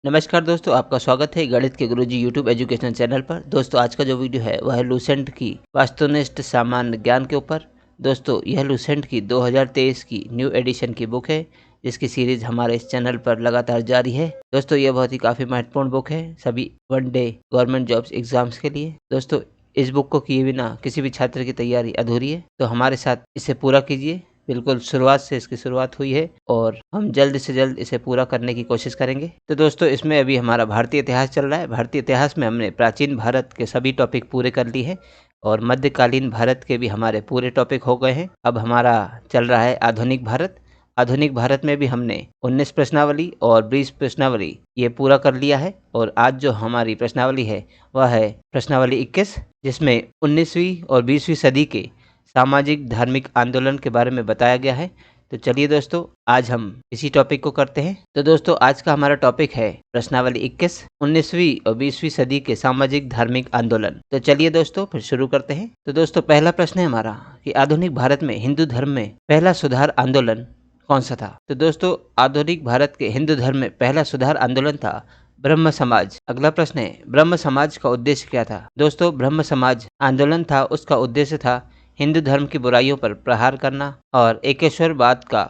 नमस्कार दोस्तों, आपका स्वागत है गणित के गुरुजी यूट्यूब एजुकेशनल चैनल पर। दोस्तों, आज का जो वीडियो है वह है लूसेंट की वास्तुनिष्ठ सामान्य ज्ञान के ऊपर। दोस्तों, यह लूसेंट की 2023 की न्यू एडिशन की बुक है, जिसकी सीरीज हमारे इस चैनल पर लगातार जारी है। दोस्तों, यह बहुत ही काफ़ी महत्वपूर्ण बुक है सभी one day government jobs exams के लिए। दोस्तों, इस बुक को किए बिना किसी भी छात्र की तैयारी अधूरी है, तो हमारे साथ इसे पूरा कीजिए। बिल्कुल शुरुआत से इसकी शुरुआत हुई है और हम जल्द से जल्द इसे पूरा करने की कोशिश करेंगे। तो दोस्तों, इसमें अभी हमारा भारतीय इतिहास चल रहा है। भारतीय इतिहास में हमने प्राचीन भारत के सभी टॉपिक पूरे कर लिए हैं और मध्यकालीन भारत के भी हमारे पूरे टॉपिक हो गए हैं। अब हमारा चल रहा है आधुनिक भारत। आधुनिक भारत में भी हमने 19 प्रश्नावली और 20 प्रश्नावली ये पूरा कर लिया है और आज जो हमारी प्रश्नावली है वह है प्रश्नावली 21, जिसमें 19वीं और 20वीं सदी के सामाजिक धार्मिक आंदोलन के बारे में बताया गया है। तो चलिए दोस्तों, आज हम इसी टॉपिक को करते हैं। तो दोस्तों, आज का हमारा टॉपिक है प्रश्नावली 21, 19वीं और 20वीं सदी के सामाजिक धार्मिक आंदोलन। तो चलिए दोस्तों, फिर शुरू करते हैं। तो दोस्तों, पहला प्रश्न है हमारा कि आधुनिक भारत में हिंदू धर्म में पहला सुधार आंदोलन कौन सा था। तो दोस्तों, आधुनिक भारत के हिंदू धर्म में पहला सुधार आंदोलन था ब्रह्म समाज। अगला प्रश्न है, ब्रह्म समाज का उद्देश्य क्या था। दोस्तों, ब्रह्म समाज आंदोलन था, उसका उद्देश्य था हिंदू धर्म की बुराइयों पर प्रहार करना और एकेश्वरवाद का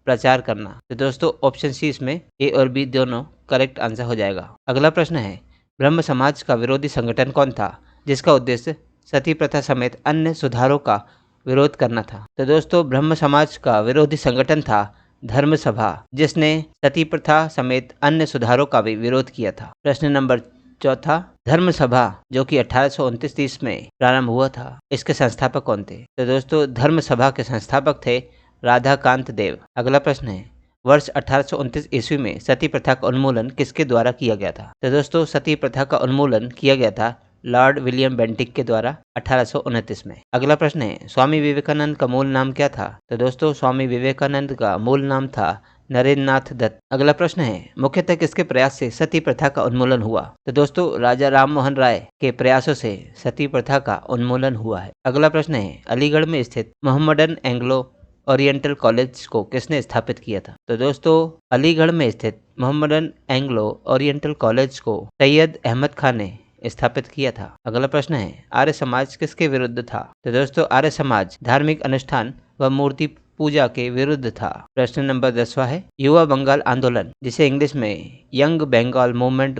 प्रचार करना। तो दोस्तों, ऑप्शन सी इसमें ए और बी दोनों करेक्ट आंसर हो जाएगा। अगला प्रश्न है, ब्रह्म समाज का विरोधी संगठन कौन था जिसका उद्देश्य सती प्रथा समेत अन्य सुधारों का विरोध करना था। तो दोस्तों, ब्रह्म समाज का विरोधी संगठन था धर्म सभा, जिसने सती प्रथा समेत अन्य सुधारों का भी विरोध किया था। प्रश्न नंबर चौथा, धर्म सभा जो कि 1829 में प्रारंभ हुआ था, इसके संस्थापक कौन थे। तो दोस्तों, धर्म सभा के संस्थापक थे राधाकांत देव। अगला प्रश्न है, वर्ष 1829 ईस्वी में सती प्रथा का उन्मूलन किसके द्वारा किया गया था। तो दोस्तों, सती प्रथा का उन्मूलन किया गया था लॉर्ड विलियम बेंटिक के द्वारा 1829 में। अगला प्रश्न है, स्वामी विवेकानंद का मूल नाम क्या था। तो दोस्तों, स्वामी विवेकानंद का मूल नाम था नरेंद्रनाथ दत्त। अगला प्रश्न है, मुख्यतः किसके प्रयास से सती प्रथा का उन्मूलन हुआ। तो दोस्तों, राजा राम मोहन राय के प्रयासों से सती प्रथा का उन्मूलन हुआ है। अगला प्रश्न है, अलीगढ़ में स्थित मोहम्मडन एंग्लो ओरिएंटल कॉलेज को किसने स्थापित किया था। तो दोस्तों, अलीगढ़ में स्थित मोहम्मडन एंग्लो ओरिएंटल कॉलेज को सैयद अहमद खान ने स्थापित किया था। अगला प्रश्न है, आर्य समाज किसके विरुद्ध था। तो दोस्तों, आर्य समाज धार्मिक अनुष्ठान व मूर्ति पूजा के विरुद्ध था। प्रश्न नंबर 10वां है, युवा बंगाल आंदोलन जिसे इंग्लिश में यंग बंगाल मूवमेंट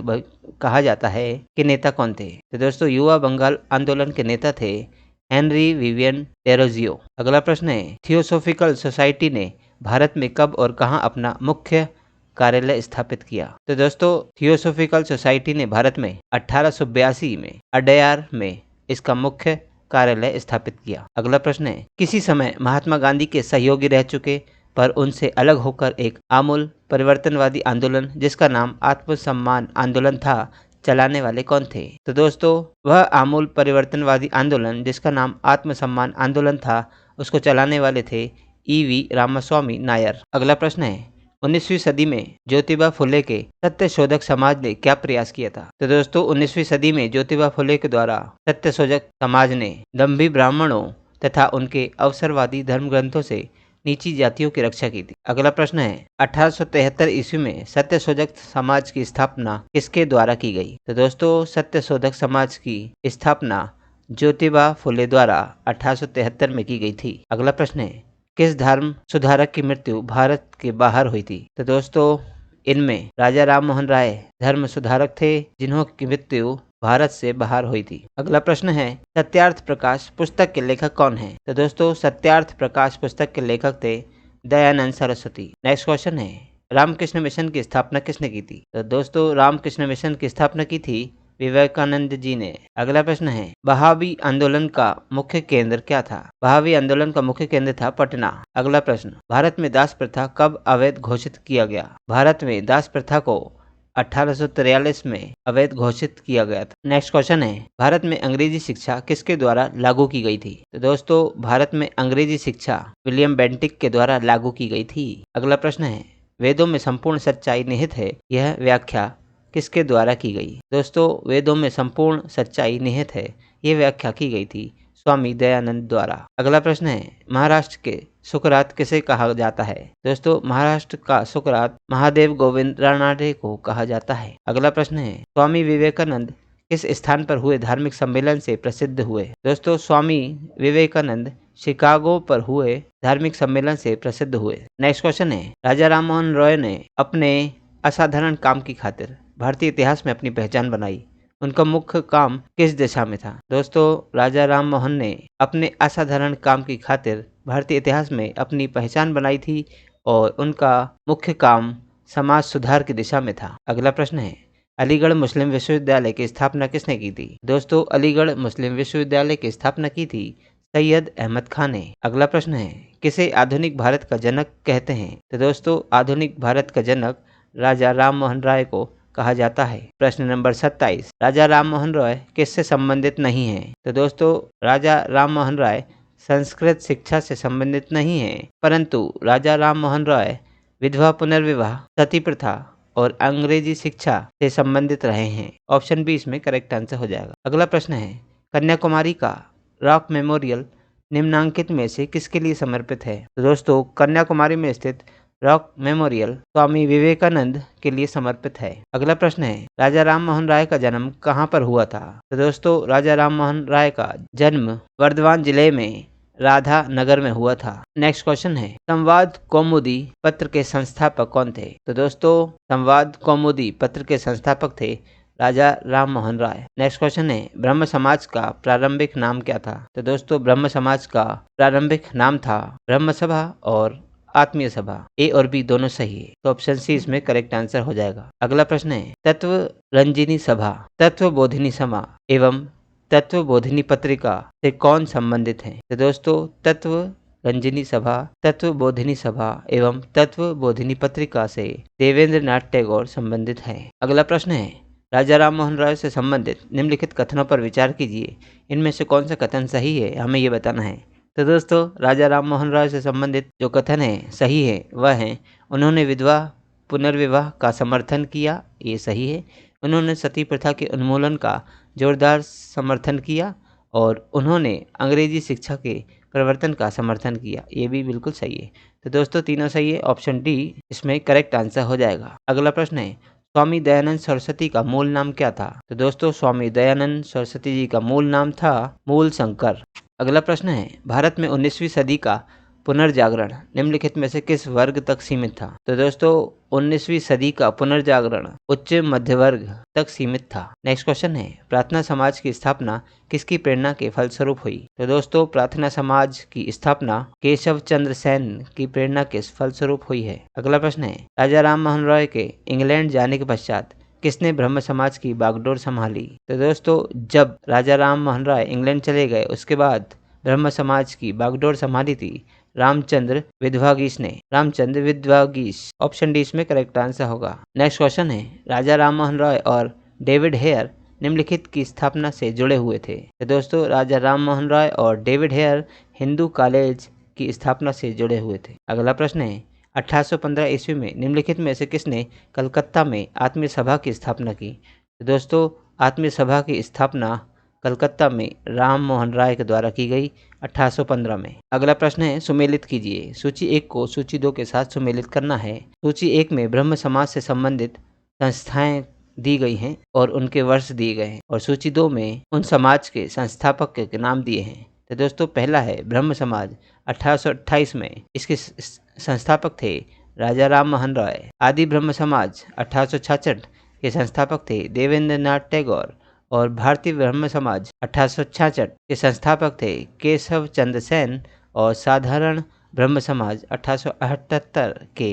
कहा जाता है के नेता कौन थे। तो दोस्तों, युवा बंगाल आंदोलन के नेता थे हेनरी विवियन डेरोजियो। अगला प्रश्न है, थियोसोफिकल सोसाइटी ने भारत में कब और कहां अपना मुख्य कार्यालय स्थापित किया। तो दोस्तों, थियोसोफिकल सोसाइटी ने भारत में 1882 में अडयार में इसका मुख्य कार्यालय स्थापित किया। अगला प्रश्न है, किसी समय महात्मा गांधी के सहयोगी रह चुके पर उनसे अलग होकर एक आमूल परिवर्तनवादी आंदोलन जिसका नाम आत्मसम्मान आंदोलन था, चलाने वाले कौन थे। तो दोस्तों, वह आमूल परिवर्तनवादी आंदोलन जिसका नाम आत्मसम्मान आंदोलन था, उसको चलाने वाले थे ईवी रामास्वामी नायर। अगला प्रश्न है, 19वीं सदी में ज्योतिबा फुले के सत्यशोधक समाज ने क्या प्रयास किया था। तो दोस्तों, 19वीं सदी में ज्योतिबा फुले के द्वारा सत्यशोधक समाज ने दंभी ब्राह्मणों तथा उनके अवसरवादी धर्म ग्रंथों से नीची जातियों की रक्षा की थी। अगला प्रश्न है, 1873 ईस्वी में सत्यशोधक समाज की स्थापना किसके द्वारा की गई। तो दोस्तों, सत्यशोधक समाज की स्थापना ज्योतिबा फुले द्वारा 1873 में की गई थी। अगला प्रश्न है, किस धर्म सुधारक की मृत्यु भारत के बाहर हुई थी। तो दोस्तों, इनमें राजा राम मोहन राय धर्म सुधारक थे जिन्हों की मृत्यु भारत से बाहर हुई थी। अगला प्रश्न है, सत्यार्थ प्रकाश पुस्तक के लेखक कौन है। तो दोस्तों, सत्यार्थ प्रकाश पुस्तक के लेखक थे दयानंद सरस्वती। नेक्स्ट क्वेश्चन है, रामकृष्ण मिशन की स्थापना किसने की थी। तो दोस्तों, रामकृष्ण मिशन की स्थापना की थी विवेकानंद जी ने। अगला प्रश्न है, बहावी आंदोलन का मुख्य केंद्र क्या था। बहावी आंदोलन का मुख्य केंद्र था पटना। अगला प्रश्न, भारत में दास प्रथा कब अवैध घोषित किया गया। भारत में दास प्रथा को 1843 में अवैध घोषित किया गया था। नेक्स्ट क्वेश्चन है, भारत में अंग्रेजी शिक्षा किसके द्वारा लागू की गई थी। तो दोस्तों, भारत में अंग्रेजी शिक्षा विलियम बेंटिक के द्वारा लागू की गई थी। अगला प्रश्न है, वेदों में संपूर्ण सच्चाई निहित है, यह व्याख्या किसके द्वारा की गई। दोस्तों, वेदों में संपूर्ण सच्चाई निहित है, ये व्याख्या की गई थी स्वामी दयानंद द्वारा। अगला प्रश्न है, महाराष्ट्र के सुकरात किसे कहा जाता है? दोस्तों महाराष्ट्र का सुकरात महादेव गोविंद रानडे को कहा जाता है। अगला प्रश्न है, स्वामी विवेकानंद किस स्थान पर हुए धार्मिक सम्मेलन से प्रसिद्ध हुए? दोस्तों स्वामी विवेकानंद शिकागो पर हुए धार्मिक सम्मेलन से प्रसिद्ध हुए। नेक्स्ट क्वेश्चन है, राजा राम मोहन रॉय ने अपने असाधारण काम की खातिर भारतीय इतिहास में अपनी पहचान बनाई। उनका मुख्य काम किस दिशा में था? दोस्तों राजा राम मोहन ने अपने असाधारण काम की खातिर भारतीय इतिहास में अपनी पहचान बनाई थी और उनका मुख्य काम समाज सुधार की दिशा में था। अगला प्रश्न है, अलीगढ़ मुस्लिम विश्वविद्यालय की स्थापना किसने की थी? दोस्तों अलीगढ़ मुस्लिम विश्वविद्यालय की स्थापना की थी सैयद अहमद खान ने। अगला प्रश्न है, किसे आधुनिक भारत का जनक कहते हैं? तो दोस्तों आधुनिक भारत का जनक राजा राम मोहन राय को कहा जाता है। प्रश्न नंबर 27, राजा राम मोहन रॉय किससे संबंधित नहीं है? तो दोस्तों राजा राम मोहन राय संस्कृत शिक्षा से संबंधित नहीं है, परंतु राजा राम मोहन रॉय विधवा पुनर्विवाह, सती प्रथा और अंग्रेजी शिक्षा से संबंधित रहे हैं। ऑप्शन बी इसमें करेक्ट आंसर हो जाएगा। अगला प्रश्न है, कन्याकुमारी का रॉक मेमोरियल निम्नांकित में से किसके लिए समर्पित है? तो दोस्तों कन्याकुमारी में स्थित रॉक मेमोरियल स्वामी विवेकानंद के लिए समर्पित है। अगला प्रश्न है, राजा राम मोहन राय का जन्म कहाँ पर हुआ था? तो दोस्तों राजा राम मोहन राय का जन्म वर्धमान जिले में राधा नगर में हुआ था। नेक्स्ट क्वेश्चन है, संवाद कौमुदी पत्र के संस्थापक कौन थे? तो दोस्तों संवाद कौमुदी पत्र के संस्थापक थे राजा राम मोहन राय। नेक्स्ट क्वेश्चन है, ब्रह्म समाज का प्रारंभिक नाम क्या था? तो दोस्तों ब्रह्म समाज का प्रारंभिक नाम था ब्रह्म सभा और आत्मीय सभा। ए और बी दोनों सही है, तो ऑप्शन सी इसमें करेक्ट आंसर हो जाएगा। अगला प्रश्न है, तत्व रंजिनी सभा, तत्व बोधिनी सभा एवं तत्व बोधिनी पत्रिका से कौन संबंधित है? तो दोस्तों तत्व रंजिनी सभा, तत्व बोधिनी सभा एवं तत्व बोधिनी पत्रिका से देवेंद्र नाथ टैगोर संबंधित है। अगला प्रश्न है, राजा राम मोहन राय से संबंधित निम्नलिखित कथनों पर विचार कीजिए, इनमें से कौन सा कथन सही है, हमें ये बताना है। तो दोस्तों राजा राम मोहन राय से संबंधित जो कथन है सही है वह है, उन्होंने विधवा पुनर्विवाह का समर्थन किया, ये सही है। उन्होंने सती प्रथा के उन्मूलन का जोरदार समर्थन किया और उन्होंने अंग्रेजी शिक्षा के प्रवर्तन का समर्थन किया, ये भी बिल्कुल सही है। तो दोस्तों तीनों सही है, ऑप्शन डी इसमें करेक्ट आंसर हो जाएगा। अगला प्रश्न है, स्वामी दयानंद सरस्वती का मूल नाम क्या था? तो दोस्तों स्वामी दयानंद सरस्वती जी का मूल नाम था मूल शंकर। अगला प्रश्न है, भारत में 19वीं सदी का पुनर्जागरण निम्नलिखित में से किस वर्ग तक सीमित था? तो दोस्तों 19वीं सदी का पुनर्जागरण उच्च मध्य वर्ग तक सीमित था। नेक्स्ट क्वेश्चन है, प्रार्थना समाज की स्थापना किसकी प्रेरणा के फलस्वरूप हुई? तो दोस्तों प्रार्थना समाज की स्थापना केशव चंद्र सेन की प्रेरणा के फलस्वरूप हुई है। अगला प्रश्न है, राजा राम मोहन रॉय के इंग्लैंड जाने के पश्चात किसने ब्रह्म समाज की बागडोर संभाली? तो दोस्तों जब राजा राम मोहन राय इंग्लैंड चले गए उसके बाद ब्रह्म समाज की बागडोर संभाली थी रामचंद्र विधवागीश ने। रामचंद्र विधवागीश, ऑप्शन डी इसमें करेक्ट आंसर होगा। नेक्स्ट क्वेश्चन है, राजा राम मोहन रॉय और डेविड हेयर निम्नलिखित की स्थापना से जुड़े हुए थे? तो दोस्तों राजा राम मोहन रॉय और डेविड हेयर हिंदू कॉलेज की स्थापना से जुड़े हुए थे। अगला प्रश्न है, 1815 ईस्वी में निम्नलिखित में से किसने कलकत्ता में आत्मीय सभा की स्थापना की? तो दोस्तों आत्मीय सभा की स्थापना कलकत्ता में राम मोहन राय के द्वारा की गई 1815 में। अगला प्रश्न है, सुमेलित कीजिए। सूची 1 को सूची 2 के साथ सुमेलित करना है। सूची 1 में ब्रह्म समाज से संबंधित संस्थाएं दी गई हैं और उनके वर्ष दिए गए हैं, और सूची 2 में उन समाज के संस्थापक के नाम दिए हैं। तो दोस्तों पहला है ब्रह्म समाज 1828 में, इसके संस्थापक थे राजा राम मोहन रॉय। आदि ब्रह्म समाज 1866 के संस्थापक थे देवेंद्र नाथ टैगोर, और भारतीय ब्रह्म समाज 1866 के संस्थापक थे केशव चंद्र सेन, और साधारण ब्रह्म समाज 1878 के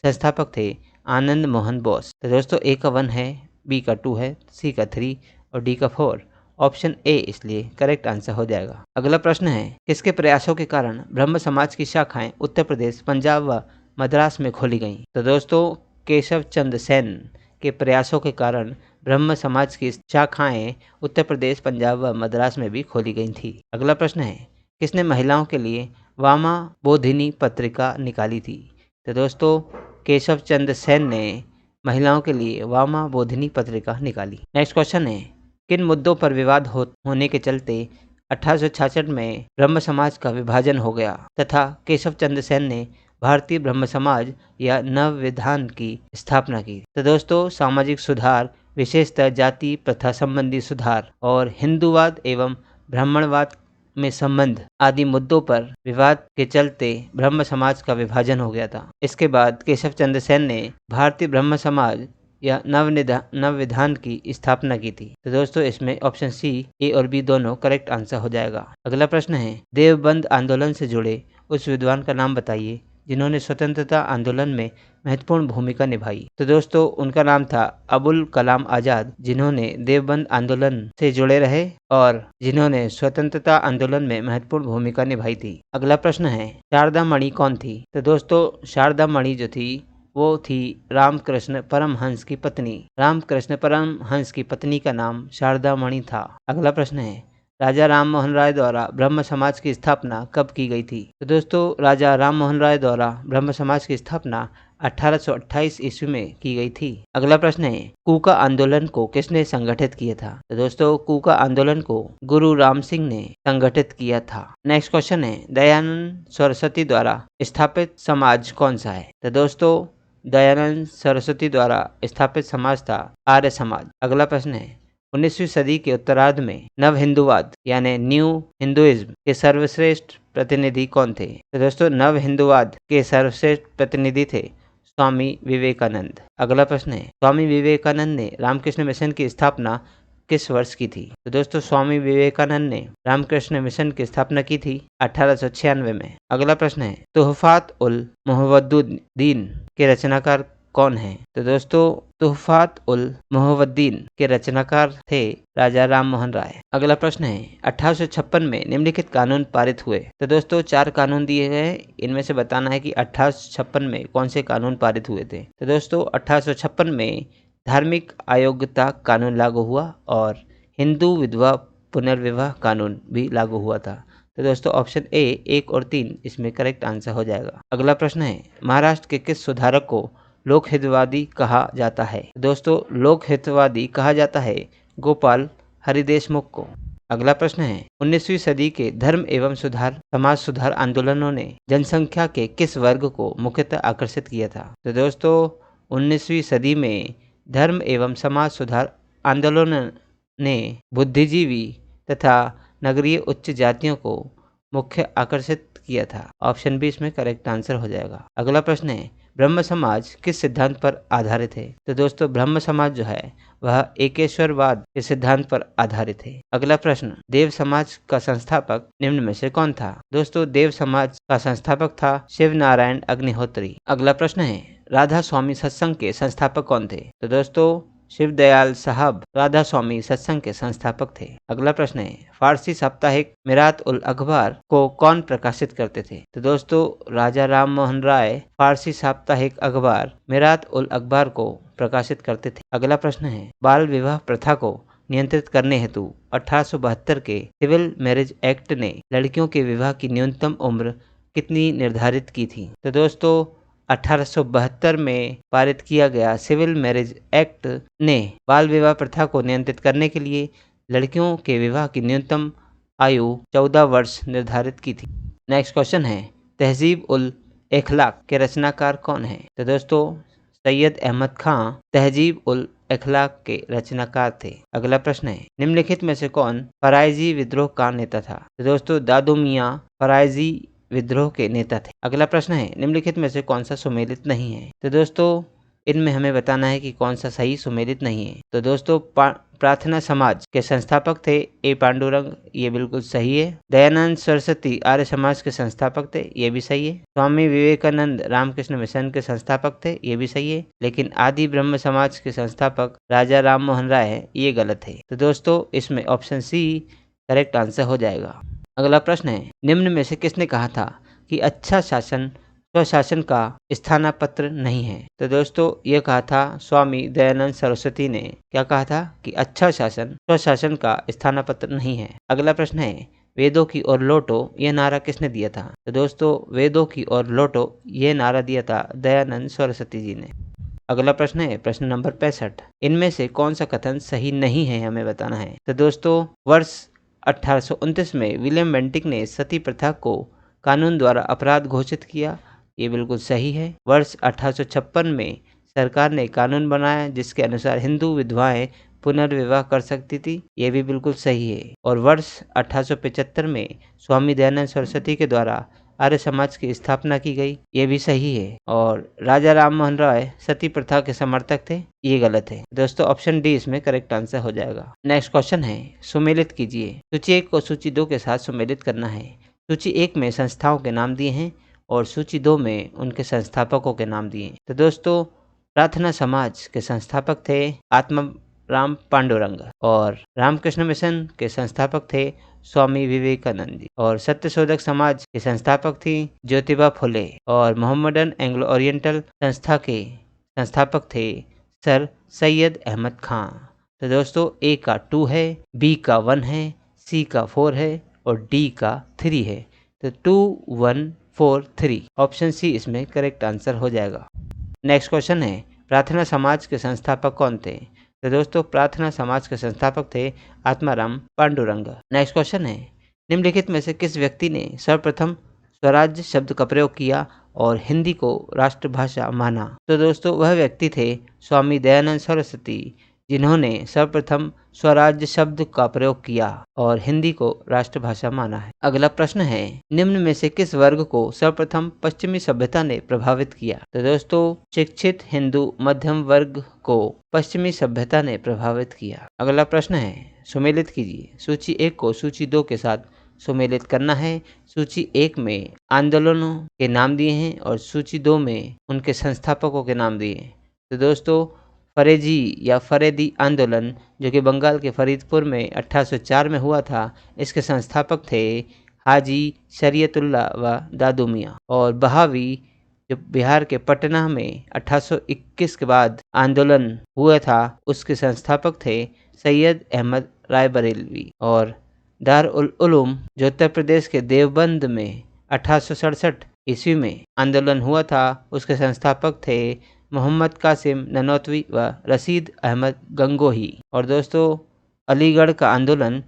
संस्थापक थे आनंद मोहन बोस। तो दोस्तों ए का 1 है, बी का 2 है, सी का 3 और डी का 4। ऑप्शन ए इसलिए करेक्ट आंसर हो जाएगा। अगला प्रश्न है, किसके प्रयासों के कारण ब्रह्म समाज की शाखाएं उत्तर प्रदेश, पंजाब व मद्रास में खोली गईं? तो दोस्तों केशव चंद्र सेन के प्रयासों के कारण ब्रह्म समाज की शाखाएं उत्तर प्रदेश, पंजाब व मद्रास में भी खोली गई थी। अगला प्रश्न है, किसने महिलाओं के लिए वामा बोधिनी पत्रिका निकाली थी? तो दोस्तों केशव चंद्र सेन ने महिलाओं के लिए वामा बोधिनी पत्रिका निकाली। नेक्स्ट क्वेश्चन है, किन मुद्दों पर विवाद होने के चलते 1866 में ब्रह्म समाज का विभाजन हो गया तथा केशव चंद्र सेन ने भारतीय ब्रह्म समाज या नव विधान की स्थापना की। तो दोस्तों, सामाजिक सुधार, विशेषतः जाति प्रथा संबंधी सुधार और हिंदूवाद एवं ब्राह्मणवाद में संबंध आदि मुद्दों पर विवाद के चलते ब्रह्म समाज का विभाजन हो गया था। इसके बाद केशव चंद्र सेन ने भारतीय ब्रह्म समाज या नव विधान की स्थापना की थी। तो दोस्तों, इसमें ऑप्शन सी, ए और बी दोनों करेक्ट आंसर हो जाएगा। अगला प्रश्न है, देवबंद आंदोलन से जुड़े उस विद्वान का नाम बताइए जिन्होंने स्वतंत्रता आंदोलन में महत्वपूर्ण भूमिका निभाई। तो दोस्तों, उनका नाम था अबुल कलाम आजाद, जिन्होंने देवबंद आंदोलन से जुड़े रहे और जिन्होंने स्वतंत्रता आंदोलन में महत्वपूर्ण भूमिका निभाई थी। अगला प्रश्न है, शारदा मणि कौन थी? तो दोस्तों, शारदा मणि जो थी वो थी रामकृष्ण परमहंस की पत्नी। रामकृष्ण परमहंस की पत्नी का नाम शारदा मणि था। अगला प्रश्न है, राजा राम मोहन राय द्वारा ब्रह्म समाज की स्थापना कब की गई थी? तो दोस्तों, राजा राम मोहन राय द्वारा ब्रह्म समाज की स्थापना 1828 ईस्वी में की गई थी। अगला प्रश्न है, कूका आंदोलन को किसने संगठित किया था? तो दोस्तों, कूका आंदोलन को गुरु राम सिंह ने संगठित किया था। नेक्स्ट क्वेश्चन है, दयानंद सरस्वती द्वारा स्थापित समाज कौन सा है? तो दोस्तों, दयानंद सरस्वती द्वारा स्थापित समाज था आर्य समाज। अगला प्रश्न है, 19वीं सदी के उत्तरार्ध में नव हिंदूवाद यानी न्यू हिंदुइज्म के सर्वश्रेष्ठ प्रतिनिधि कौन थे? तो दोस्तों, नव हिंदूवाद के सर्वश्रेष्ठ प्रतिनिधि थे स्वामी विवेकानंद। अगला प्रश्न है, स्वामी विवेकानंद ने रामकृष्ण मिशन की स्थापना किस वर्ष की थी? तो दोस्तों, स्वामी विवेकानंद ने रामकृष्ण मिशन की स्थापना की थी 1896 में। अगला प्रश्न है, तुहफात उल मुहव्वदुद्दीन के रचनाकार कौन है? तो दोस्तों, तुहफात उल मुहव्वदुद्दीन के रचनाकार थे राजा राम मोहन राय। अगला प्रश्न है, 1856 में निम्नलिखित कानून पारित हुए। तो दोस्तों, 4 कानून दिए गए हैं, इनमें से बताना है कि 1856 में कौन से कानून पारित हुए थे। तो दोस्तों, 1856 में धार्मिक अयोग्यता कानून लागू हुआ और हिंदू विधवा पुनर्विवाह कानून भी लागू हुआ था। तो दोस्तों, ऑप्शन ए 1 और 3 इसमें करेक्ट आंसर हो जाएगा। अगला प्रश्न है, महाराष्ट्र के किस सुधारक को लोकहितवादी कहा जाता है? दोस्तों, लोकहितवादी कहा जाता है गोपाल हरिदेशमुख को। अगला प्रश्न है, 19वीं सदी के धर्म एवं समाज सुधार आंदोलनों ने जनसंख्या के किस वर्ग को मुख्यतः आकर्षित किया था? तो दोस्तों, 19वीं सदी में धर्म एवं समाज सुधार आंदोलन ने बुद्धिजीवी तथा नगरीय उच्च जातियों को मुख्य आकर्षित किया था। ऑप्शन बी इसमें करेक्ट आंसर हो जाएगा। अगला प्रश्न है, ब्रह्म समाज किस सिद्धांत पर आधारित है? तो दोस्तों, ब्रह्म समाज जो है वह एकेश्वरवाद के सिद्धांत पर आधारित है। अगला प्रश्न, देव समाज का संस्थापक निम्न में से कौन था? दोस्तों, देव समाज का संस्थापक था शिव नारायण अग्निहोत्री। अगला प्रश्न है, राधा स्वामी सत्संग के संस्थापक कौन थे? तो दोस्तों, शिव दयाल साहब राधा स्वामी सत्संग के संस्थापक थे। अगला प्रश्न है, फारसी साप्ताहिक मिरात उल अखबार को कौन प्रकाशित करते थे? तो दोस्तों, राजा राम मोहन राय फारसी साप्ताहिक अखबार मिरात उल अखबार को प्रकाशित करते थे। अगला प्रश्न है, बाल विवाह प्रथा को नियंत्रित करने हेतु 1872 के सिविल मैरिज एक्ट ने लड़कियों के विवाह की न्यूनतम उम्र कितनी निर्धारित की थी? तो दोस्तों, 1872 में पारित किया गया सिविल मैरिज एक्ट ने बाल विवाह प्रथा को नियंत्रित करने के लिए लड़कियों के विवाह की न्यूनतम आयु 14 वर्ष निर्धारित की थी। नेक्स्ट क्वेश्चन है, तहजीब उल अखलाक के रचनाकार कौन है? तो दोस्तों, सैयद अहमद खां तहजीब उल अखलाक के रचनाकार थे। अगला प्रश्न है, निम्नलिखित में से कौन फराइजी विद्रोह का नेता था? तो दोस्तों, दादू मियां फराइजी विद्रोह के नेता थे। अगला प्रश्न है, निम्नलिखित में से कौन सा सुमेलित नहीं है? तो दोस्तों, इनमें हमें बताना है कि कौन सा सही सुमेलित नहीं है। तो दोस्तों, प्रार्थना समाज के संस्थापक थे ए पांडुरंग, ये बिल्कुल सही है। दयानंद सरस्वती आर्य समाज के संस्थापक थे, ये भी सही है। स्वामी विवेकानंद रामकृष्ण मिशन के संस्थापक थे, ये भी सही है। लेकिन आदि ब्रह्म समाज के संस्थापक राजा राम मोहन राय है, ये गलत है। तो दोस्तों, इसमें ऑप्शन सी करेक्ट आंसर हो जाएगा। अगला प्रश्न है, निम्न में से किसने कहा था कि अच्छा शासन स्वशासन का स्थानापत्र नहीं है? तो दोस्तों, ये कहा था स्वामी दयानंद सरस्वती ने। क्या कहा था कि अच्छा शासन स्वशासन का स्थानापत्र नहीं है। अगला प्रश्न है, वेदों की ओर लौटो यह नारा किसने दिया था? तो दोस्तों, वेदों की ओर लौटो ये नारा दिया था दयानंद सरस्वती जी ने। अगला प्रश्न है प्रश्न नंबर 65, इनमें से कौन सा कथन सही नहीं है हमें बताना है। तो दोस्तों, वर्ष 1829 में विलियम बेंटिक ने सती प्रथा को कानून द्वारा अपराध घोषित किया। ये बिल्कुल सही है। वर्ष 1856 में सरकार ने कानून बनाया जिसके अनुसार हिंदू विधवाएं पुनर्विवाह कर सकती थी। ये भी बिल्कुल सही है। और वर्ष 1875 में स्वामी दयानंद सरस्वती के द्वारा आर्य समाज की स्थापना की गई। ये भी सही है। और राजा राम मोहन राय सती प्रथा के समर्थक थे। ये गलत है दोस्तों। ऑप्शन डी इसमें करेक्ट आंसर हो जाएगा। नेक्स्ट क्वेश्चन है, सुमेलित कीजिए। सूची 1 को सूची 2 के साथ सुमेलित करना है। सूची 1 में संस्थाओं के नाम दिए हैं और सूची 2 में उनके संस्थापकों के नाम दिए हैं। तो दोस्तों प्रार्थना समाज के संस्थापक थे आत्माराम पांडुरंग और रामकृष्ण मिशन के संस्थापक थे स्वामी विवेकानंद जी और सत्यशोधक समाज के संस्थापक थी ज्योतिबा फुले और मोहम्मदन एंग्लो ओरिएंटल संस्था के संस्थापक थे सर सैयद अहमद खां। तो दोस्तों ए का 2 है, बी का 1 है, सी का 4 है और डी का 3 है। तो 2 1 4 3 ऑप्शन सी इसमें करेक्ट आंसर हो जाएगा। नेक्स्ट क्वेश्चन है, प्रार्थना समाज के संस्थापक कौन थे? तो दोस्तों प्रार्थना समाज के संस्थापक थे आत्माराम पांडुरंग। नेक्स्ट क्वेश्चन है, निम्नलिखित में से किस व्यक्ति ने सर्वप्रथम स्वराज्य शब्द का प्रयोग किया और हिंदी को राष्ट्रभाषा माना? तो दोस्तों वह व्यक्ति थे स्वामी दयानंद सरस्वती जिन्होंने सर्वप्रथम स्वराज्य शब्द का प्रयोग किया और हिंदी को राष्ट्रभाषा माना है। अगला प्रश्न है, निम्न में से किस वर्ग को सर्वप्रथम पश्चिमी सभ्यता ने प्रभावित किया? तो दोस्तों शिक्षित हिंदू मध्यम वर्ग को पश्चिमी सभ्यता ने प्रभावित किया। अगला प्रश्न है, सुमेलित कीजिए। सूची 1 को सूची 2 के साथ सुमेलित करना है। सूची 1 में आंदोलनों के नाम दिए हैं और सूची 2 में उनके संस्थापकों के नाम दिए हैं। तो दोस्तों फरेजी या फरेदी आंदोलन जो कि बंगाल के फरीदपुर में 1804 में हुआ था, इसके संस्थापक थे हाजी शरीयतुल्लाह व दादू मियाँ। और बहावी जो बिहार के पटना में 1821 के बाद आंदोलन हुआ था, उसके संस्थापक थे सैयद अहमद रायबरेलवी। और दार उल उलूम जो उत्तर प्रदेश के देवबंद में 1867 ईस्वी में आंदोलन हुआ था, उसके संस्थापक थे मोहम्मद कासिम ननौतवी व रशीद अहमद गंगोही। और दोस्तों अलीगढ़ का आंदोलन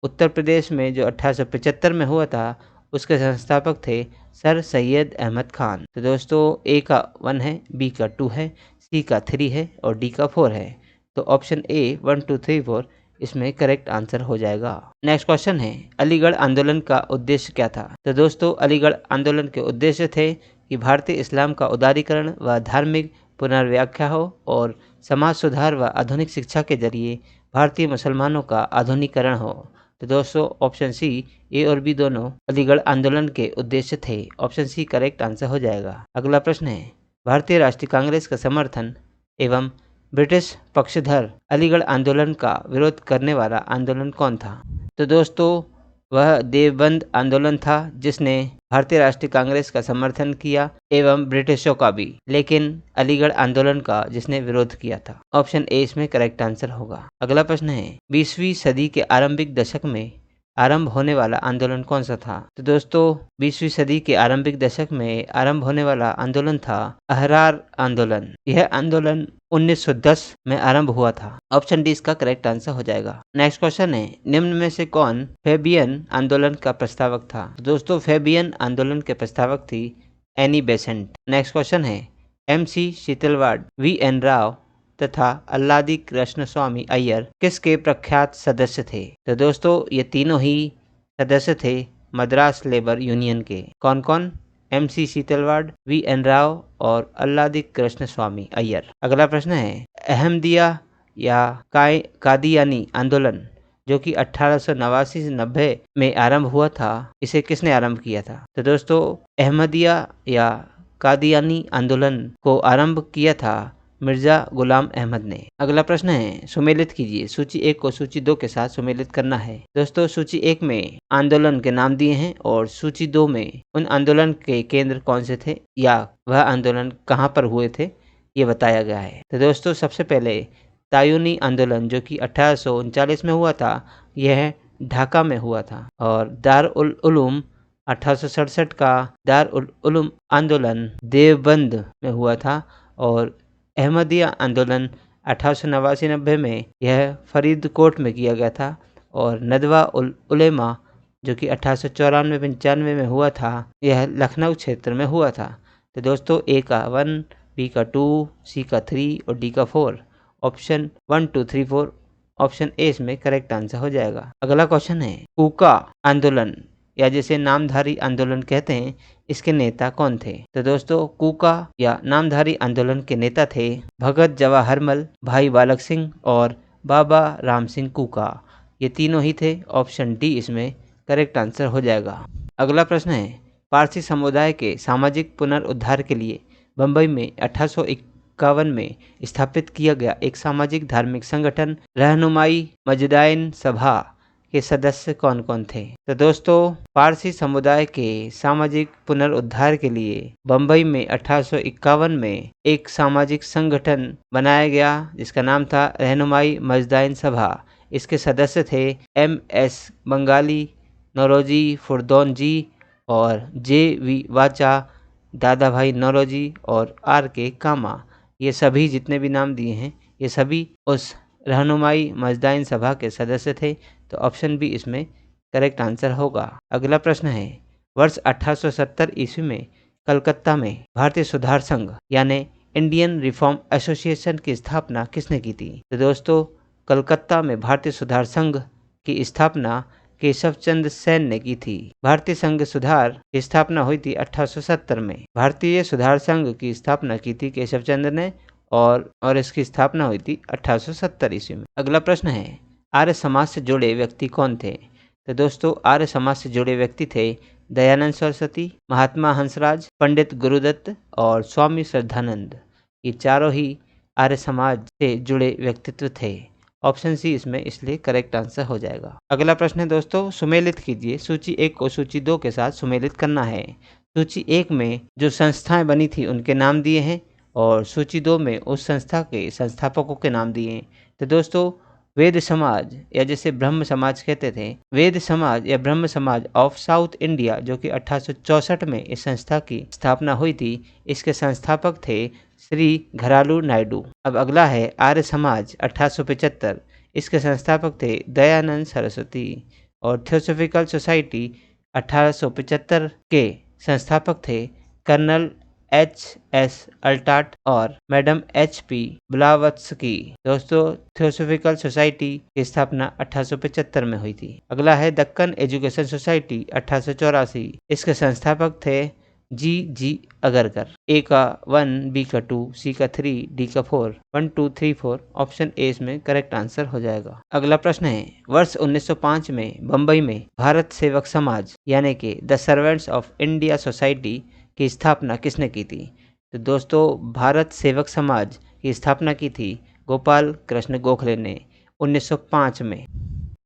उत्तर प्रदेश में जो 1875 में हुआ था, उसके संस्थापक थे सर सैयद अहमद खान। तो दोस्तों ए का 1 है, बी का 2 है, सी का 3 है और डी का 4 है। तो ऑप्शन ए 1 2 3 4 इसमें करेक्ट आंसर हो जाएगा। नेक्स्ट क्वेश्चन है, अलीगढ़ आंदोलन का उद्देश्य क्या था? तो दोस्तों अलीगढ़ आंदोलन के उद्देश्य थे कि भारतीय इस्लाम का उदारीकरण व धार्मिक पुनर्व्याख्या हो और समाज सुधार व आधुनिक शिक्षा के जरिए भारतीय मुसलमानों का आधुनिकीकरण हो। तो दोस्तों ऑप्शन सी ए और बी दोनों अलीगढ़ आंदोलन के उद्देश्य थे। ऑप्शन सी करेक्ट आंसर हो जाएगा। अगला प्रश्न है, भारतीय राष्ट्रीय कांग्रेस का समर्थन एवं ब्रिटिश पक्षधर अलीगढ़ आंदोलन का विरोध करने वाला आंदोलन कौन था? तो दोस्तों वह देवबंद आंदोलन था जिसने भारतीय राष्ट्रीय कांग्रेस का समर्थन किया एवं ब्रिटिशों का भी, लेकिन अलीगढ़ आंदोलन का जिसने विरोध किया था। ऑप्शन ए इसमें करेक्ट आंसर होगा। अगला प्रश्न है, 20वीं सदी के आरंभिक दशक में आरंभ होने वाला आंदोलन कौन सा था? तो दोस्तों 20वीं सदी के आरंभिक दशक में आरंभ होने वाला आंदोलन था अहरार आंदोलन। यह आंदोलन 1910 में आरंभ हुआ था। ऑप्शन डी इसका करेक्ट आंसर हो जाएगा। नेक्स्ट क्वेश्चन है, निम्न में से कौन फैबियन आंदोलन का प्रस्तावक था? तो दोस्तों फैबियन आंदोलन के प्रस्तावक थी एनी बेसेंट। नेक्स्ट क्वेश्चन है, MC शीतलवाड़, VN राव तथा अल्लादी कृष्ण स्वामी अय्यर किसके प्रख्यात सदस्य थे? तो दोस्तों ये तीनों ही सदस्य थे मद्रास लेबर यूनियन के। कौन कौन? MC शीतलवाड़, VN राव और अल्लादी कृष्ण स्वामी अय्यर। अगला प्रश्न है, अहमदिया या कादियानी आंदोलन जो कि 1889 से 90 में आरंभ हुआ था, इसे किसने आरंभ किया था? तो दोस्तों अहमदिया या कादियानी आंदोलन को आरंभ किया था मिर्जा गुलाम अहमद ने। अगला प्रश्न है, सुमेलित कीजिए। सूची 1 को सूची 2 के साथ सुमेलित करना है। दोस्तों सूची 1 में आंदोलन के नाम दिए हैं और सूची 2 में उन आंदोलन के केंद्र कौन से थे या वह आंदोलन कहां पर हुए थे ये बताया गया है। तो दोस्तों सबसे पहले तायूनी आंदोलन जो कि 1839 में हुआ था, यह ढाका में हुआ था। और दार उल उलूम 1867 का दार उल उलूम आंदोलन देवबंद में हुआ था। और अहमदिया आंदोलन 1889-90 में यह फरीदकोट में किया गया था। और नदवा उलेमा जो कि 1894-95 में हुआ था, यह लखनऊ क्षेत्र में हुआ था। तो दोस्तों ए का 1, बी का 2, सी का 3 और डी का 4। ऑप्शन 1, 2, 3, 4 ऑप्शन ए इसमें करेक्ट आंसर हो जाएगा। अगला क्वेश्चन है कूका आंदोलन या जिसे नामधारी आंदोलन कहते हैं, इसके नेता कौन थे? तो दोस्तों कूका या नामधारी आंदोलन के नेता थे भगत जवाहरमल, भाई बालक सिंह और बाबा राम सिंह कूका। ये तीनों ही थे। ऑप्शन डी इसमें करेक्ट आंसर हो जाएगा। अगला प्रश्न है पारसी समुदाय के सामाजिक पुनरुद्धार के लिए बम्बई में 1851 में स्थापित किया गया एक सामाजिक धार्मिक संगठन रहनुमाई मजदाइन सभा के सदस्य कौन कौन थे? तो दोस्तों पारसी समुदाय के सामाजिक पुनरुद्धार के लिए बम्बई में 1851 में एक सामाजिक संगठन बनाया गया जिसका नाम था रहनुमाई मजदाइन सभा। इसके सदस्य थे MS बंगाली, नौरोजी फुरदौन जी और JV वाचा, दादा भाई नौरोजी और RK कामा। ये सभी जितने भी नाम दिए हैं ये सभी उस रहनुमाई मजदाइन सभा के सदस्य थे। तो ऑप्शन बी इसमें करेक्ट आंसर होगा। अगला प्रश्न है वर्ष 1870 ईस्वी में कलकत्ता में भारतीय सुधार संघ यानी इंडियन रिफॉर्म एसोसिएशन की स्थापना किसने की थी? तो दोस्तों कलकत्ता में भारतीय सुधार संघ की स्थापना केशव चंद्र सेन ने की थी। भारतीय संघ सुधार की स्थापना हुई थी 1870 में। भारतीय सुधार संघ की स्थापना की थी केशव चंद्र ने और इसकी स्थापना हुई थी 1870 ईस्वी में। अगला प्रश्न है आर्य समाज से जुड़े व्यक्ति कौन थे? तो दोस्तों आर्य समाज से जुड़े व्यक्ति थे दयानंद सरस्वती, महात्मा हंसराज, पंडित गुरुदत्त और स्वामी श्रद्धानंद। ये चारों ही आर्य समाज से जुड़े व्यक्तित्व थे। ऑप्शन सी इसमें इसलिए करेक्ट आंसर हो जाएगा। अगला प्रश्न है दोस्तों सुमेलित कीजिए। सूची 1 को सूची 2 के साथ सुमेलित करना है। सूची 1 में जो संस्थाएं बनी थी उनके नाम दिए हैं और सूची 2 में उस संस्था के संस्थापकों के नाम दिए हैं। तो दोस्तों वेद समाज या जिसे ब्रह्म समाज कहते थे, वेद समाज या ब्रह्म समाज ऑफ साउथ इंडिया जो कि 1864 में इस संस्था की स्थापना हुई थी, इसके संस्थापक थे श्री घरालू नायडू। अब अगला है आर्य समाज 1875, इसके संस्थापक थे दयानंद सरस्वती। और थियोसॉफिकल सोसाइटी 1875 के संस्थापक थे कर्नल HS अल्टाट और मैडम HP ब्लावत्स्की। दोस्तों थियोसॉफिकल सोसाइटी की स्थापना 1875 में हुई थी। अगला है दक्कन एजुकेशन सोसाइटी 1884, इसके संस्थापक थे G अगरकर। ए का 1, बी का 2, सी का 3, डी का 4। 1, 2, 3, 4 ऑप्शन ए इसमें करेक्ट आंसर हो जाएगा। अगला प्रश्न है वर्ष 1905 में बम्बई में भारत सेवक समाज यानी कि the servants of India society की स्थापना किसने की थी? तो दोस्तों भारत सेवक समाज की स्थापना की थी गोपाल कृष्ण गोखले ने 1905 में।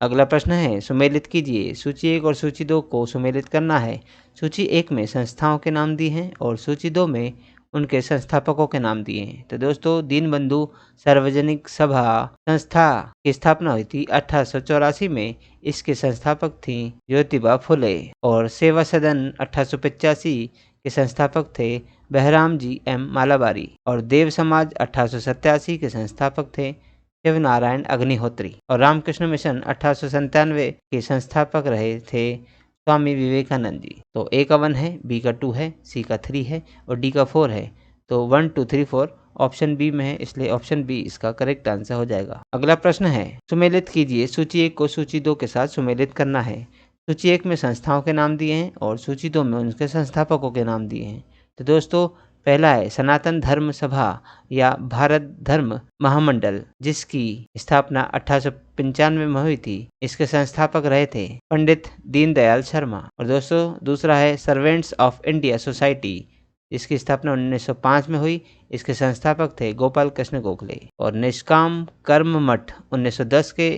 अगला प्रश्न है सुमेलित कीजिए। सूची 1 और सूची 2 को सुमेलित करना है। सूची 1 में संस्थाओं के नाम दिए हैं और सूची 2 में उनके संस्थापकों के नाम दिए हैं। तो दोस्तों दीनबंधु सार्वजनिक सभा संस्था की स्थापना हुई थी 1884 में। इसके संस्थापक थी ज्योतिबा फुले। और सेवा सदन 1885 के संस्थापक थे बहराम जी M मालाबारी। और देव समाज 1887 के संस्थापक थे शिव नारायण अग्निहोत्री। और रामकृष्ण मिशन 1897 के संस्थापक रहे थे स्वामी विवेकानंद जी। तो ए का 1 है, बी का 2 है, सी का 3 है और डी का 4 है। तो 1, 2, 3, 4 ऑप्शन बी में है, इसलिए ऑप्शन बी इसका करेक्ट आंसर हो जाएगा। अगला प्रश्न है सुमेलित कीजिए। सूची 1 को सूची 2 के साथ सुमेलित करना है। सूची 1 में संस्थाओं के नाम दिए हैं और सूची 2 में उनके संस्थापकों के नाम दिए हैं। तो दोस्तों पहला है सनातन धर्म सभा या भारत धर्म महामंडल, जिसकी स्थापना 1895 में हुई थी। इसके संस्थापक रहे थे पंडित दीनदयाल शर्मा। और दोस्तों दूसरा है सर्वेंट्स ऑफ इंडिया सोसाइटी, इसकी स्थापना 1905 में हुई। इसके संस्थापक थे गोपाल कृष्ण गोखले। और निष्काम कर्म मठ 1910 के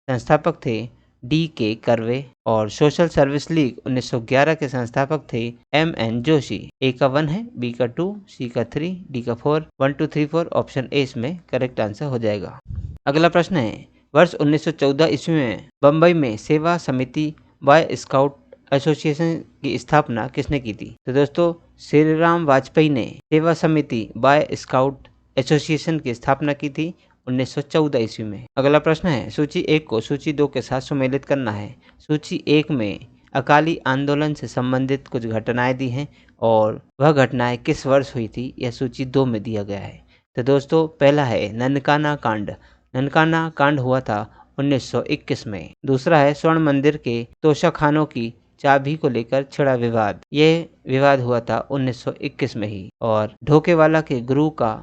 संस्थापक थे DK कर्वे। और सोशल सर्विस लीग 1911 के संस्थापक थे MN जोशी। ए का 1 है, बी का 2, सी का 3, डी का 4। 1, 2, 3, 4 ऑप्शन ए इसमें करेक्ट आंसर हो जाएगा। अगला प्रश्न है वर्ष 1914 ईस्वी में बम्बई में सेवा समिति बॉय स्काउट एसोसिएशन की स्थापना किसने की थी? तो दोस्तों श्री राम वाजपेयी ने सेवा समिति बॉय स्काउट एसोसिएशन की स्थापना की थी 1914 ईस्वी में। अगला प्रश्न है, सूची 1 को सूची 2 के साथ सुमेलित करना है। सूची 1 में अकाली आंदोलन से संबंधित कुछ घटनाएं दी हैं और वह घटनाएं किस वर्ष हुई थी यह सूची 2 में दिया गया है। तो दोस्तों पहला है ननकाना कांड। ननकाना कांड हुआ था 1921 में। दूसरा है स्वर्ण मंदिर के तोशाखानों की चाबी को लेकर छिड़ा विवाद। ये विवाद हुआ था 1921 में ही। और ढोकेवाला के गुरु का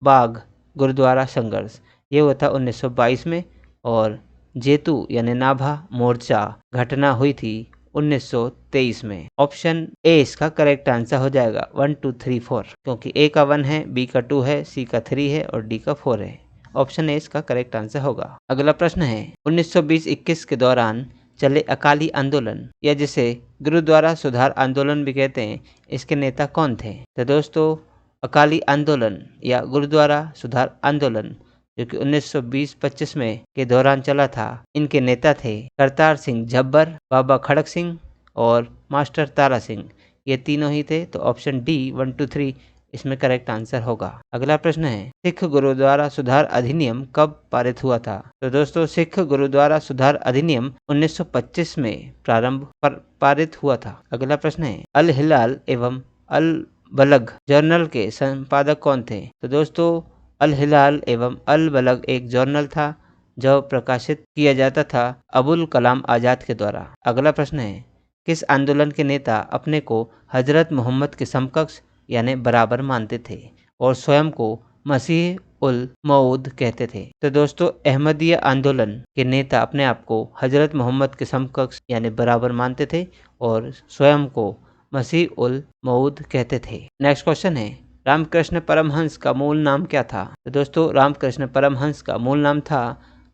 बाग गुरुद्वारा संघर्ष, ये हुआ था 1922 में। और जेतू यानी नाभा मोर्चा घटना हुई थी 1923 में। ऑप्शन ए इसका करेक्ट आंसर हो जाएगा 1 2 3 4, क्योंकि ए का 1 है, बी का 2 है, सी का 3 है और डी का 4 है। ऑप्शन ए इसका करेक्ट आंसर होगा। अगला प्रश्न है, 1920-21 के दौरान चले अकाली आंदोलन या जिसे गुरुद्वारा सुधार आंदोलन भी कहते हैं, इसके नेता कौन थे? तो दोस्तों अकाली आंदोलन या गुरुद्वारा सुधार आंदोलन जो कि 1920-25 में के दौरान चला था, इनके नेता थे करतार सिंह झब्बर, बाबा खड़क सिंह और मास्टर तारा सिंह। ये तीनों ही थे। तो ऑप्शन डी 1 2 3 इसमें करेक्ट आंसर होगा। अगला प्रश्न है, सिख गुरुद्वारा सुधार अधिनियम कब पारित हुआ था? तो दोस्तों सिख गुरुद्वारा सुधार अधिनियम 1925 में पारित हुआ था। अगला प्रश्न है, अल हिलाल एवं अल बलग जर्नल के संपादक कौन थे? तो दोस्तों अल हिलाल एवं अल बलग एक जर्नल था जो प्रकाशित किया जाता था अबुल कलाम आजाद के द्वारा। अगला प्रश्न है, किस आंदोलन के नेता अपने को हजरत मोहम्मद के समकक्ष यानी बराबर मानते थे और स्वयं को मसीह उल मऊद कहते थे? तो दोस्तों अहमदिया आंदोलन के नेता अपने आप को हजरत मोहम्मद के समकक्ष यानी बराबर मानते थे और स्वयं को मसीह उल मऊद कहते थे। नेक्स्ट क्वेश्चन है, रामकृष्ण परमहंस का मूल नाम क्या था? तो दोस्तों रामकृष्ण परमहंस का मूल नाम था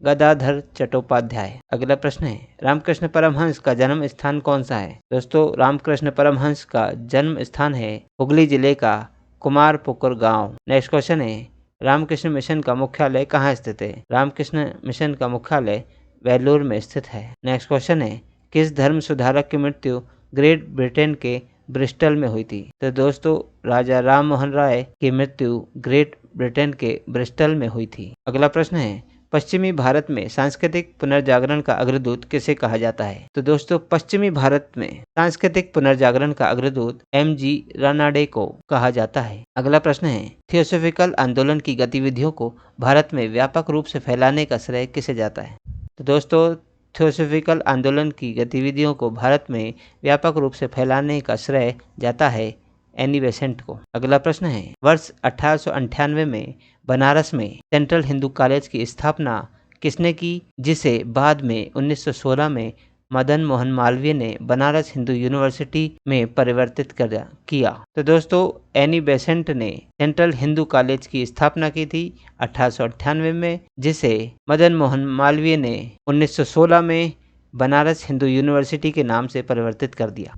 गदाधर चट्टोपाध्याय। अगला प्रश्न है, रामकृष्ण परमहंस का जन्म स्थान कौन सा है? दोस्तों रामकृष्ण परमहंस का जन्म स्थान है हुगली जिले का कुमारपुकुर गांव। नेक्स्ट क्वेश्चन है, रामकृष्ण मिशन का मुख्यालय कहाँ स्थित है? रामकृष्ण मिशन का मुख्यालय वेल्लोर में स्थित है। नेक्स्ट क्वेश्चन है, किस धर्म सुधारक की मृत्यु ग्रेट ब्रिटेन के ब्रिस्टल में हुई थी? तो दोस्तों राजा राम मोहन राय की मृत्यु ग्रेट ब्रिटेन के ब्रिस्टल में हुई थी। अगला प्रश्न है, पश्चिमी भारत में सांस्कृतिक पुनर्जागरण का अग्रदूत किसे कहा जाता है? तो दोस्तों पश्चिमी भारत में सांस्कृतिक पुनर्जागरण का अग्रदूत MG रानाडे को कहा जाता है। अगला प्रश्न है, थियोसॉफिकल आंदोलन की गतिविधियों को भारत में व्यापक रूप से फैलाने का श्रेय किसे जाता है? तो दोस्तों थियोसॉफिकल आंदोलन की गतिविधियों को भारत में व्यापक रूप से फैलाने का श्रेय जाता है एनी बेसेंट को। अगला प्रश्न है, वर्ष 1898 में बनारस में सेंट्रल हिंदू कॉलेज की स्थापना किसने की, जिसे बाद में 1916 में मदन मोहन मालवीय ने बनारस हिंदू यूनिवर्सिटी में परिवर्तित किया? तो दोस्तों एनी बेसेंट ने सेंट्रल हिंदू कॉलेज की स्थापना की थी 1898 में, जिसे मदन मोहन मालवीय ने 1916 में बनारस हिंदू यूनिवर्सिटी के नाम से परिवर्तित कर दिया।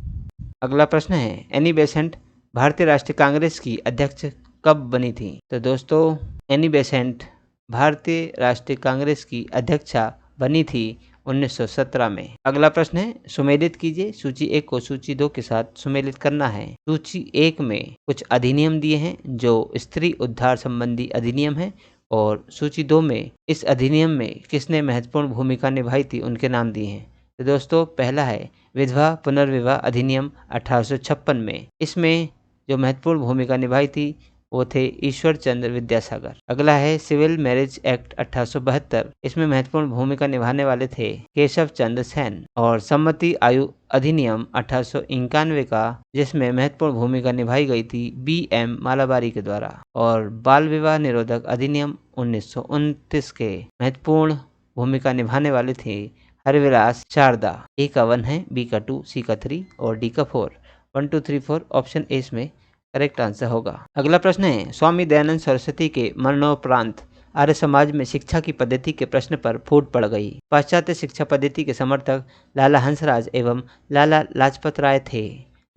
अगला प्रश्न है, एनी बेसेंट भारतीय राष्ट्रीय कांग्रेस की अध्यक्ष कब बनी थी? तो दोस्तों एनी बेसेंट भारतीय राष्ट्रीय कांग्रेस की अध्यक्षा बनी थी 1917 में। अगला प्रश्न है, सुमेलित कीजिए। सूची 1 को सूची 2 के साथ सुमेलित करना है। सूची 1 में कुछ अधिनियम दिए हैं जो स्त्री उद्धार संबंधी अधिनियम है और सूची 2 में इस अधिनियम में किसने महत्वपूर्ण भूमिका निभाई थी उनके नाम दिए हैं। तो दोस्तों पहला है विधवा पुनर्विवाह अधिनियम 1856 में। इसमें जो महत्वपूर्ण भूमिका निभाई थी वो थे ईश्वर चंद्र विद्यासागर। अगला है सिविल मैरिज एक्ट 1872। इसमें महत्वपूर्ण भूमिका निभाने वाले थे केशव चंद्र सेन। और सम्मति आयु अधिनियम 1891 का, जिसमें महत्वपूर्ण भूमिका निभाई गई थी BM मालाबारी के द्वारा। और बाल विवाह निरोधक अधिनियम 1929 के महत्वपूर्ण भूमिका निभाने वाले थे हरविलास शारदा। ए का 1 है, बी का 2, सी का 3 और डी का 4। 1 2 3 4 ऑप्शन ए इसमें करेक्ट आंसर होगा। अगला प्रश्न है, स्वामी दयानंद सरस्वती के मरणोपरांत आर्य समाज में शिक्षा की पद्धति के प्रश्न पर फूट पड़ गई। पाश्चात्य शिक्षा पद्धति के समर्थक लाला हंसराज एवं लाला लाजपत राय थे।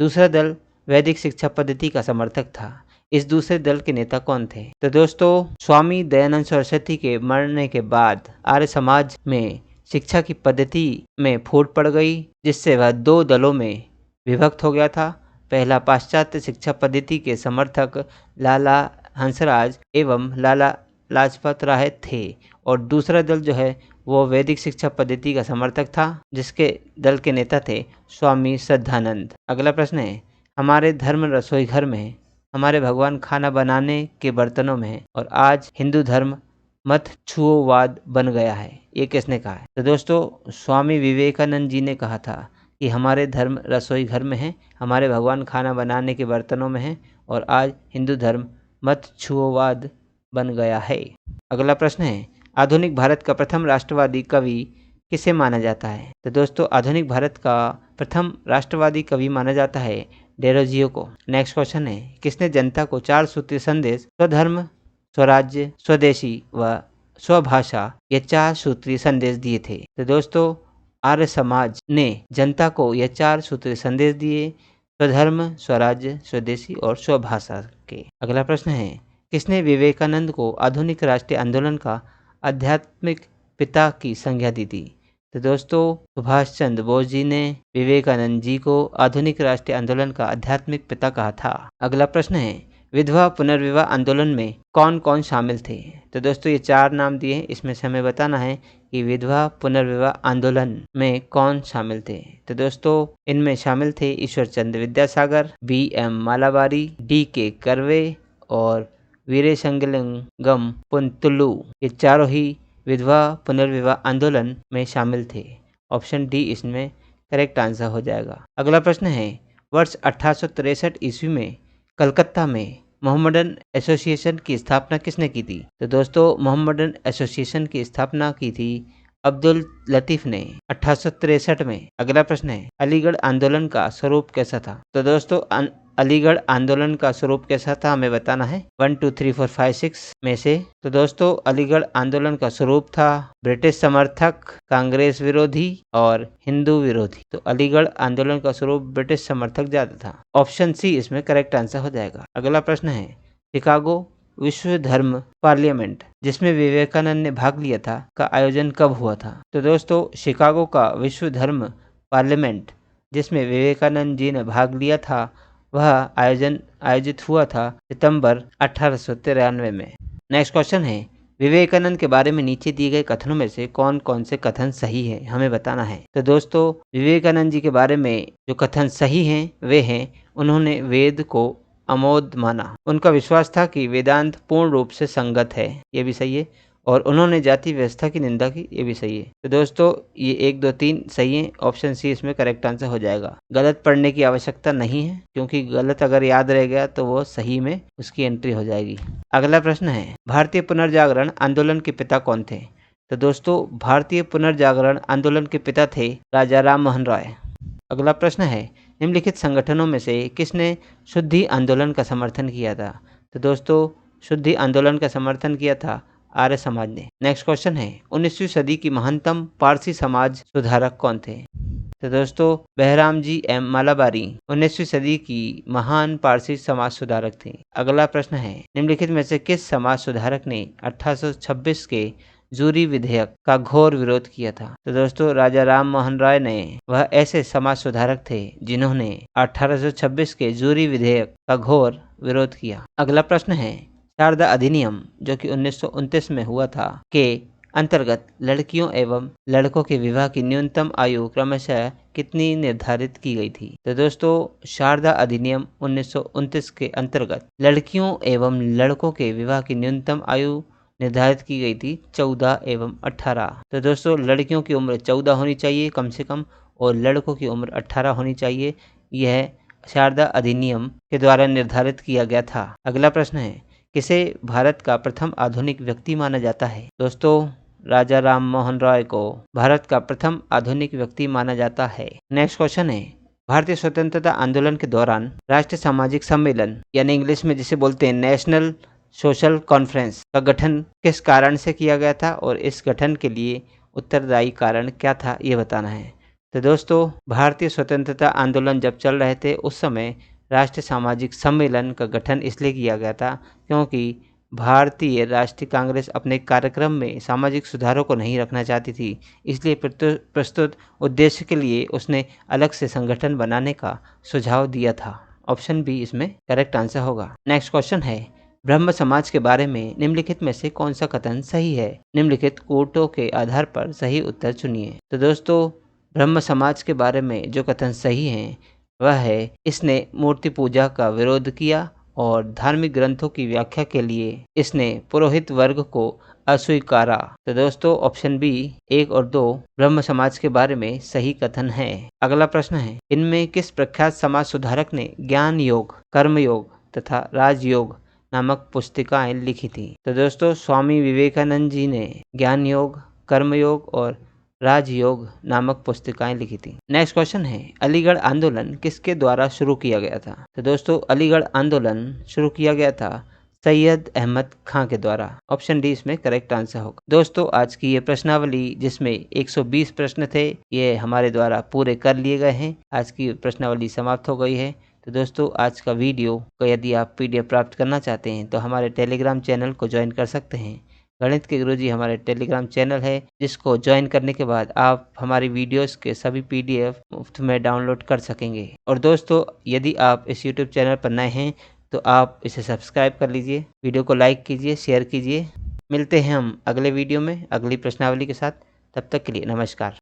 दूसरा दल वैदिक शिक्षा पद्धति का समर्थक था। इस दूसरे दल के नेता कौन थे? तो दोस्तों स्वामी दयानंद सरस्वती के मरने के बाद आर्य समाज में शिक्षा की पद्धति में फूट पड़ गई, जिससे वह 2 दलों में विभक्त हो गया था। पहला पाश्चात्य शिक्षा पद्धति के समर्थक लाला हंसराज एवं लाला लाजपत राय थे और दूसरा दल जो है वो वैदिक शिक्षा पद्धति का समर्थक था, जिसके दल के नेता थे स्वामी श्रद्धानंद। अगला प्रश्न है, हमारे धर्म रसोई घर में है, हमारे भगवान खाना बनाने के बर्तनों में है और आज हिंदू धर्म मत छुओवाद बन गया है, ये किसने कहा है? तो दोस्तों स्वामी विवेकानंद जी ने कहा था कि हमारे धर्म रसोई घर में है, हमारे भगवान खाना बनाने के बर्तनों में है और आज हिंदू धर्म मत छुओवाद बन गया है। अगला प्रश्न है, आधुनिक भारत का प्रथम राष्ट्रवादी कवि किसे माना जाता है? तो दोस्तों आधुनिक भारत का प्रथम राष्ट्रवादी कवि माना जाता है डेरोजियो को। नेक्स्ट क्वेश्चन है, किसने जनता को 4 सूत्रीय संदेश स्वधर्म, स्वराज्य, स्वदेशी व स्वभाषा ये 4 सूत्रीय संदेश दिए थे? तो दोस्तों आर्य समाज ने जनता को ये 4 सूत्रीय संदेश दिए, स्वधर्म, स्वराज्य, स्वदेशी और स्वभाषा के। अगला प्रश्न है, किसने विवेकानंद को आधुनिक राष्ट्रीय आंदोलन का आध्यात्मिक पिता की संज्ञा दी थी? तो दोस्तों सुभाष चंद्र बोस जी ने विवेकानंद जी को आधुनिक राष्ट्रीय आंदोलन का आध्यात्मिक पिता कहा था। अगला प्रश्न है, विधवा पुनर्विवाह आंदोलन में कौन कौन शामिल थे? तो दोस्तों ये 4 नाम दिए हैं, इसमें से हमें बताना है कि विधवा पुनर्विवाह आंदोलन में कौन शामिल थे। तो दोस्तों इनमें शामिल थे Ishwar Chandra Vidyasagar, BM Malabari, DK curve और वीरेशलिंगम पुंतुलु। ये चारों ही विधवा पुनर्विवाह आंदोलन में शामिल थे। ऑप्शन डी इसमें करेक्ट आंसर हो जाएगा। अगला प्रश्न है, वर्ष 1863 ईस्वी में कलकत्ता में मोहम्मडन एसोसिएशन की स्थापना किसने की थी? तो दोस्तों मोहम्मडन एसोसिएशन की स्थापना की थी अब्दुल लतीफ ने 1863 में। अगला प्रश्न है, अलीगढ़ आंदोलन का स्वरूप कैसा था? तो दोस्तों अलीगढ़ आंदोलन का स्वरूप कैसा था हमें बताना है 1 2 3 4 5 6 में से। तो दोस्तों अलीगढ़ आंदोलन का स्वरूप था ब्रिटिश समर्थक, कांग्रेस विरोधी और हिंदू विरोधी। तो अलीगढ़ आंदोलन का स्वरूप ब्रिटिश समर्थक ज्यादा था। ऑप्शन सी इसमें करेक्ट आंसर हो जाएगा। अगला प्रश्न है, शिकागो विश्व धर्म पार्लियामेंट जिसमें विवेकानंद ने भाग लिया था का आयोजन कब हुआ था? तो दोस्तों शिकागो का विश्व धर्म पार्लियामेंट जिसमें विवेकानंद जी ने भाग लिया था वह आयोजित हुआ था सितंबर 1893 में। नेक्स्ट क्वेश्चन है, विवेकानंद के बारे में नीचे दिए गए कथनों में से कौन कौन से कथन सही है हमें बताना है। तो दोस्तों विवेकानंद जी के बारे में जो कथन सही हैं वे हैं, उन्होंने वेद को अमोघ माना, उनका विश्वास था कि वेदांत पूर्ण रूप से संगत है, ये भी सही है, और उन्होंने जाति व्यवस्था की निंदा की, ये भी सही है। तो दोस्तों ये 1 2 3 सही है। ऑप्शन सी इसमें करेक्ट आंसर हो जाएगा। गलत पढ़ने की आवश्यकता नहीं है क्योंकि गलत अगर याद रह गया तो वो सही में उसकी एंट्री हो जाएगी। अगला प्रश्न है, भारतीय पुनर्जागरण आंदोलन के पिता कौन थे? तो दोस्तों भारतीय पुनर्जागरण आंदोलन के पिता थे राजा राम मोहन राय। अगला प्रश्न है, निम्नलिखित संगठनों में से किसने शुद्धि आंदोलन का समर्थन किया था? तो दोस्तों शुद्धि आंदोलन का समर्थन किया था आर्य समाज ने। नेक्स्ट क्वेश्चन है, 19वीं सदी की महानतम पारसी समाज सुधारक कौन थे? तो दोस्तों बहराम जी M मालाबारी 19वीं सदी की महान पारसी समाज सुधारक थे। अगला प्रश्न है, निम्नलिखित में से किस समाज सुधारक ने 1826 के जूरी विधेयक का घोर विरोध किया था? तो दोस्तों राजा राम मोहन राय ने वह ऐसे समाज सुधारक थे जिन्होंने 1826 के जूरी विधेयक का घोर विरोध किया। अगला प्रश्न है, शारदा अधिनियम जो कि 1929 में हुआ था के अंतर्गत लड़कियों एवं लड़कों के विवाह की न्यूनतम आयु क्रमशः कितनी निर्धारित की गई थी? तो दोस्तों शारदा अधिनियम 1929 के अंतर्गत लड़कियों एवं लड़कों के विवाह की न्यूनतम आयु निर्धारित की गई थी 14 एवं 18। तो दोस्तों लड़कियों की उम्र 14 होनी चाहिए कम से कम और लड़कों की उम्र 18 होनी चाहिए। यह शारदा अधिनियम के द्वारा निर्धारित किया गया था। अगला प्रश्न है, किसे भारत का प्रथम आधुनिक व्यक्ति माना जाता है? दोस्तों राजा राम मोहन राय को भारत का प्रथम आधुनिक व्यक्ति माना जाता है। नेक्स्ट क्वेश्चन है, भारतीय स्वतंत्रता आंदोलन के दौरान राष्ट्रीय सामाजिक सम्मेलन यानी इंग्लिश में जिसे बोलते हैं नेशनल सोशल कॉन्फ्रेंस का गठन किस कारण से किया गया था और इस गठन के लिए उत्तरदायी कारण क्या था ये बताना है। तो दोस्तों भारतीय स्वतंत्रता आंदोलन जब चल रहे थे उस समय राष्ट्रीय सामाजिक सम्मेलन का गठन इसलिए किया गया था क्योंकि भारतीय राष्ट्रीय कांग्रेस अपने कार्यक्रम में सामाजिक सुधारों को नहीं रखना चाहती थी, इसलिए प्रस्तुत उद्देश्य के लिए उसने अलग से संगठन बनाने का सुझाव दिया था। ऑप्शन बी इसमें करेक्ट आंसर होगा। नेक्स्ट क्वेश्चन है, ब्रह्म समाज के बारे में निम्नलिखित में से कौन सा कथन सही है? निम्नलिखित कोटों के आधार पर सही उत्तर चुनिए। तो दोस्तों, ब्रह्म समाज के बारे में जो कथन सही है वह है, इसने मूर्ति पूजा का विरोध किया और धार्मिक ग्रंथों की व्याख्या के लिए इसने पुरोहित वर्ग को अस्वीकारा। तो दोस्तों, ऑप्शन बी 1 और 2 ब्रह्म समाज के बारे में सही कथन है। अगला प्रश्न है, इनमें किस प्रख्यात समाज सुधारक ने ज्ञान योग, कर्म योग तथा राजयोग नामक पुस्तिकाएं लिखी थी? तो दोस्तों, स्वामी विवेकानंद जी ने ज्ञान योग, कर्म योग और राजयोग नामक पुस्तिकाएं लिखी थी। नेक्स्ट क्वेश्चन है, अलीगढ़ आंदोलन किसके द्वारा शुरू किया गया था? तो दोस्तों, अलीगढ़ आंदोलन शुरू किया गया था सैयद अहमद खां के द्वारा। ऑप्शन डी इसमें करेक्ट आंसर होगा। दोस्तों, आज की ये प्रश्नावली जिसमें 120 प्रश्न थे, ये हमारे द्वारा पूरे कर लिए गए हैं। आज की प्रश्नावली समाप्त हो गई है। तो दोस्तों, आज का वीडियो को यदि आप PDF प्राप्त करना चाहते हैं तो हमारे टेलीग्राम चैनल को ज्वाइन कर सकते हैं। गणित के गुरुजी हमारे टेलीग्राम चैनल है, जिसको ज्वाइन करने के बाद आप हमारी वीडियोस के सभी PDF मुफ्त में डाउनलोड कर सकेंगे। और दोस्तों, यदि आप इस YouTube चैनल पर नए हैं तो आप इसे सब्सक्राइब कर लीजिए, वीडियो को लाइक कीजिए, शेयर कीजिए। मिलते हैं हम अगले वीडियो में अगली प्रश्नावली के साथ। तब तक के लिए नमस्कार।